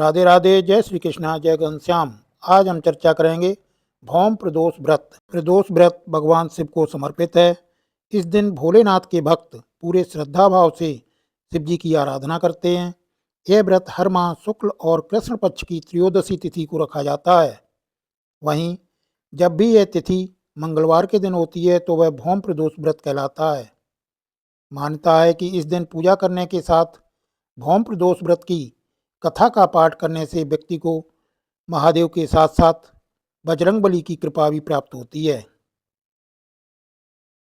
राधे राधे, जय श्री कृष्णा, जय घनश्याम। आज हम चर्चा करेंगे भौम प्रदोष व्रत। प्रदोष व्रत भगवान शिव को समर्पित है। इस दिन भोलेनाथ के भक्त पूरे श्रद्धा भाव से शिव जी की आराधना करते हैं। यह व्रत हर माह शुक्ल और कृष्ण पक्ष की त्रयोदशी तिथि को रखा जाता है। वहीं जब भी यह तिथि मंगलवार के दिन होती है तो वह भौम प्रदोष व्रत कहलाता है। मान्यता है कि इस दिन पूजा करने के साथ भौम प्रदोष व्रत की कथा का पाठ करने से व्यक्ति को महादेव के साथ साथ बजरंगबली की कृपा भी प्राप्त होती है।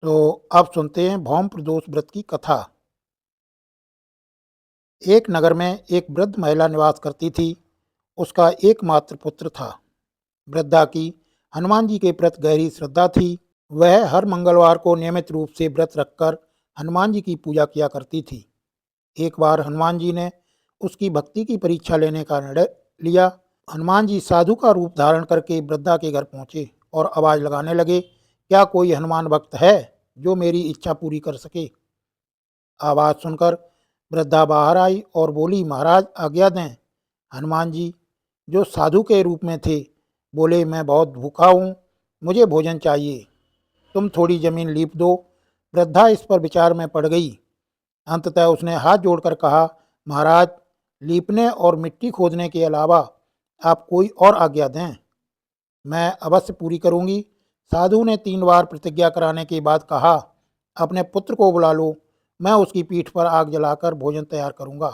तो अब सुनते हैं भौम प्रदोष व्रत की कथा। एक नगर में एक वृद्ध महिला निवास करती थी। उसका एकमात्र पुत्र था। वृद्धा की हनुमान जी के प्रति गहरी श्रद्धा थी। वह हर मंगलवार को नियमित रूप से व्रत रखकर हनुमान जी की पूजा किया करती थी। एक बार हनुमान जी ने उसकी भक्ति की परीक्षा लेने का निर्णय लिया। हनुमान जी साधु का रूप धारण करके वृद्धा के घर पहुंचे और आवाज़ लगाने लगे, क्या कोई हनुमान भक्त है जो मेरी इच्छा पूरी कर सके। आवाज़ सुनकर वृद्धा बाहर आई और बोली, महाराज आज्ञा दें। हनुमान जी जो साधु के रूप में थे बोले, मैं बहुत भूखा हूँ, मुझे भोजन चाहिए, तुम थोड़ी जमीन लीप दो। वृद्धा इस पर विचार में पड़ गई। अंततः उसने हाथ जोड़कर कहा, महाराज लीपने और मिट्टी खोदने के अलावा आप कोई और आज्ञा दें, मैं अवश्य पूरी करूंगी। साधु ने 3 बार प्रतिज्ञा कराने के बाद कहा, अपने पुत्र को बुला लो, मैं उसकी पीठ पर आग जलाकर भोजन तैयार करूंगा।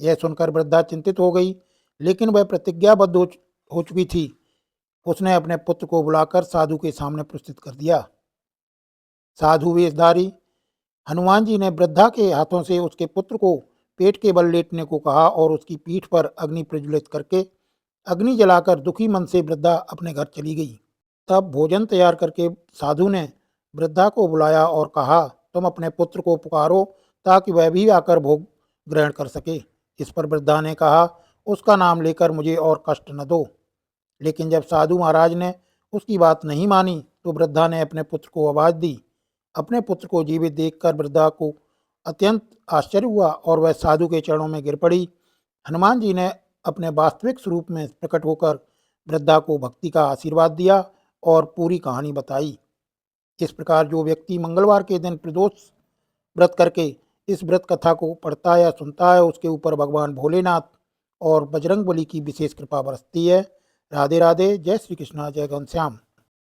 यह सुनकर वृद्धा चिंतित हो गई, लेकिन वह प्रतिज्ञाबद्ध हो चुकी थी। उसने अपने पुत्र को बुलाकर साधु के सामने प्रस्तुत कर दिया। साधु वेशधारी हनुमान जी ने वृद्धा के हाथों से उसके पुत्र को पेट के बल लेटने को कहा और उसकी पीठ पर अग्नि प्रज्वलित करके अग्नि जलाकर दुखी मन से वृद्धा अपने घर चली गई। तब भोजन तैयार करके साधु ने वृद्धा को बुलाया और कहा, तुम अपने पुत्र को पुकारो ताकि वह भी आकर भोग ग्रहण कर सके। इस पर वृद्धा ने कहा, उसका नाम लेकर मुझे और कष्ट न दो। लेकिन जब साधु महाराज ने उसकी बात नहीं मानी तो वृद्धा ने अपने पुत्र को आवाज़ दी। अपने पुत्र को जीवित देखकर वृद्धा को अत्यंत आश्चर्य हुआ और वह साधु के चरणों में गिर पड़ी। हनुमान जी ने अपने वास्तविक स्वरूप में प्रकट होकर वृद्धा को भक्ति का आशीर्वाद दिया और पूरी कहानी बताई। इस प्रकार जो व्यक्ति मंगलवार के दिन प्रदोष व्रत करके इस व्रत कथा को पढ़ता है या सुनता है, उसके ऊपर भगवान भोलेनाथ और बजरंगबली की विशेष कृपा बरसती है। राधे राधे, जय श्री कृष्णा, जय घनश्याम।